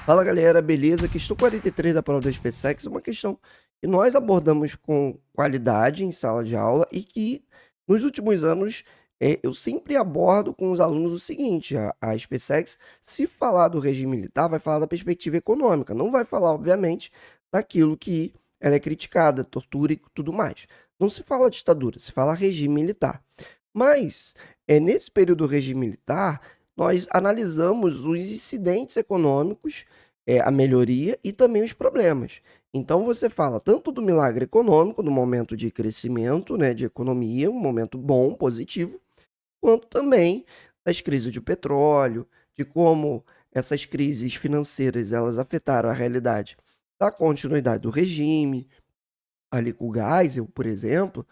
Fala galera, beleza? Questão 43 da prova da SpaceX é uma questão que nós abordamos com qualidade em sala de aula e que nos últimos anos eu sempre abordo com os alunos o seguinte: a SpaceX, se falar do regime militar, vai falar da perspectiva econômica, não vai falar, obviamente, daquilo que ela é criticada, tortura e tudo mais. Não se fala ditadura, se fala regime militar. Mas, nesse período do regime militar, nós analisamos os incidentes econômicos, a melhoria e também os problemas. Então você fala tanto do milagre econômico, no momento de crescimento, né, de economia, um momento bom, positivo, quanto também das crises de petróleo, de como essas crises financeiras elas afetaram a realidade da continuidade do regime, ali com o Geisel, por exemplo,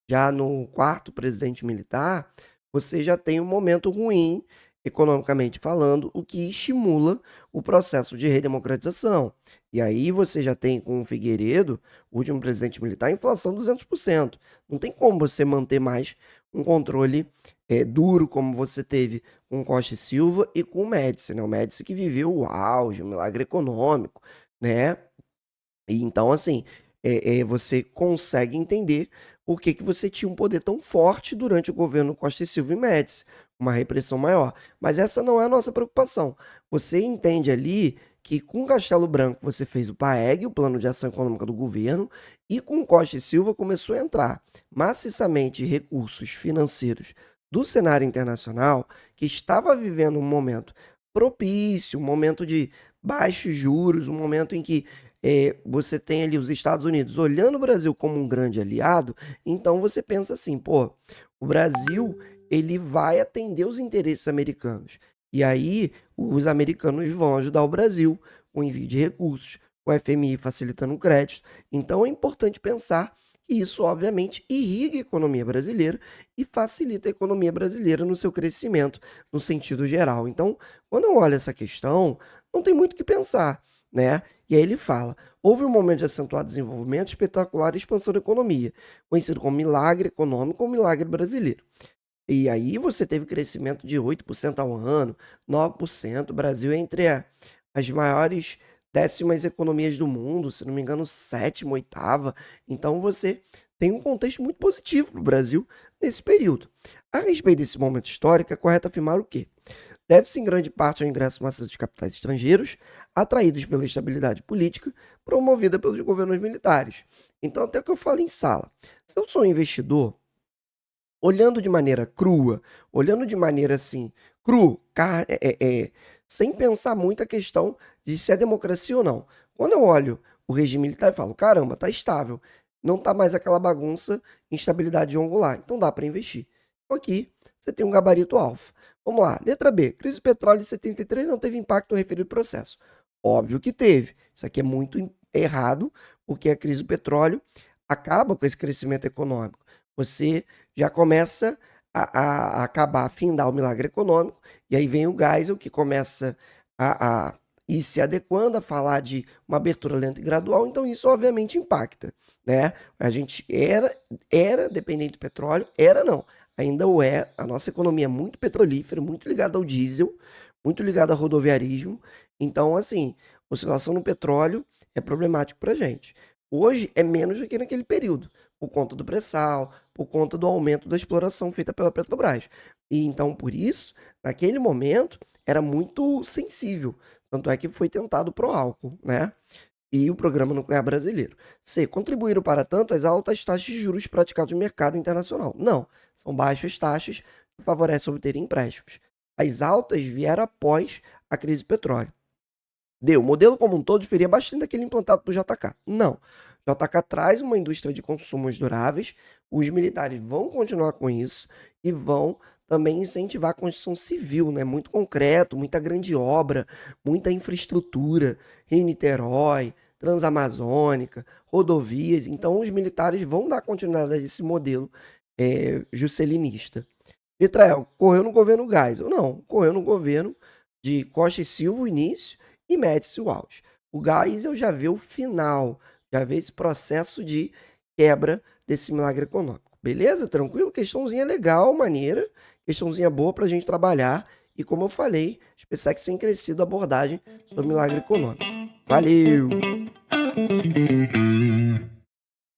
já no quarto presidente militar, você já tem um momento ruim, economicamente falando, o que estimula o processo de redemocratização. E aí você já tem com o Figueiredo, o último presidente militar, inflação 200%. Não tem como você manter mais um controle duro como você teve com o Costa e Silva e com o Médici, né? O Médici que viveu o auge, o milagre econômico, né? E então, assim, você consegue entender por que que você tinha um poder tão forte durante o governo Costa e Silva e Médici, uma repressão maior. Mas essa não é a nossa preocupação. Você entende ali que com o Castelo Branco você fez o PAEG, o Plano de Ação Econômica do Governo, e com o Costa e Silva começou a entrar maciçamente recursos financeiros do cenário internacional, que estava vivendo um momento propício, um momento de baixos juros, um momento em que você tem ali os Estados Unidos olhando o Brasil como um grande aliado, então você pensa assim, pô, o Brasil ele vai atender os interesses americanos. E aí os americanos vão ajudar o Brasil com envio de recursos, com o FMI facilitando o crédito. Então é importante pensar que isso, obviamente, irriga a economia brasileira e facilita a economia brasileira no seu crescimento, no sentido geral. Então, quando eu olho essa questão, não tem muito o que pensar, né? E aí ele fala: houve um momento de acentuado desenvolvimento, espetacular expansão da economia, conhecido como milagre econômico ou milagre brasileiro. E aí você teve crescimento de 8% ao ano, 9%. O Brasil é entre as maiores décimas economias do mundo, se não me engano, sétima, oitava. Então você tem um contexto muito positivo para o Brasil nesse período. A respeito desse momento histórico, é correto afirmar o quê? Deve-se em grande parte ao ingresso maciço de capitais estrangeiros, atraídos pela estabilidade política promovida pelos governos militares. Então, até o que eu falo em sala, se eu sou um investidor, olhando de maneira crua, olhando de maneira assim, sem pensar muito a questão de se é democracia ou não. Quando eu olho o regime militar e falo, caramba, tá estável, não tá mais aquela bagunça, instabilidade angular, então dá para investir. Então aqui você tem um gabarito alfa. Vamos lá, letra B, crise do petróleo de 73 não teve impacto no referido processo. Óbvio que teve. Isso aqui é muito errado, porque a crise do petróleo acaba com esse crescimento econômico. Você já começa a acabar, a findar o milagre econômico, e aí vem o Geisel, que começa a ir se adequando, a falar de uma abertura lenta e gradual, então isso obviamente impacta, né? A gente era dependente do petróleo, era não, ainda o é, a nossa economia é muito petrolífera, muito ligada ao diesel, muito ligada ao rodoviarismo, então assim, oscilação no petróleo é problemático para a gente. Hoje é menos do que naquele período, por conta do pré-sal, por conta do aumento da exploração feita pela Petrobras. E então, por isso, naquele momento, era muito sensível. Tanto é que foi tentado pro álcool, né? E o Programa Nuclear Brasileiro. C. Contribuíram para tanto as altas taxas de juros praticadas no mercado internacional. Não, são baixas taxas que favorecem obter empréstimos. As altas vieram após a crise do petróleo. D. O modelo como um todo diferia bastante daquele implantado por JK. Não. JK traz uma indústria de consumos duráveis, os militares vão continuar com isso e vão também incentivar a construção civil, né? Muito concreto, muita grande obra, muita infraestrutura, Rio-Niterói, Transamazônica, rodovias. Então, os militares vão dar continuidade a esse modelo juscelinista. Letra E, ocorreu no governo Geisel? Não, ocorreu no governo de Costa e Silva, o início, e Médici o auge. O Geisel já vê o final, já vê esse processo de quebra desse milagre econômico. Beleza? Tranquilo? Questãozinha legal, maneira, questãozinha boa para a gente trabalhar e, como eu falei, a SpaceX tem crescido a abordagem sobre milagre econômico. Valeu!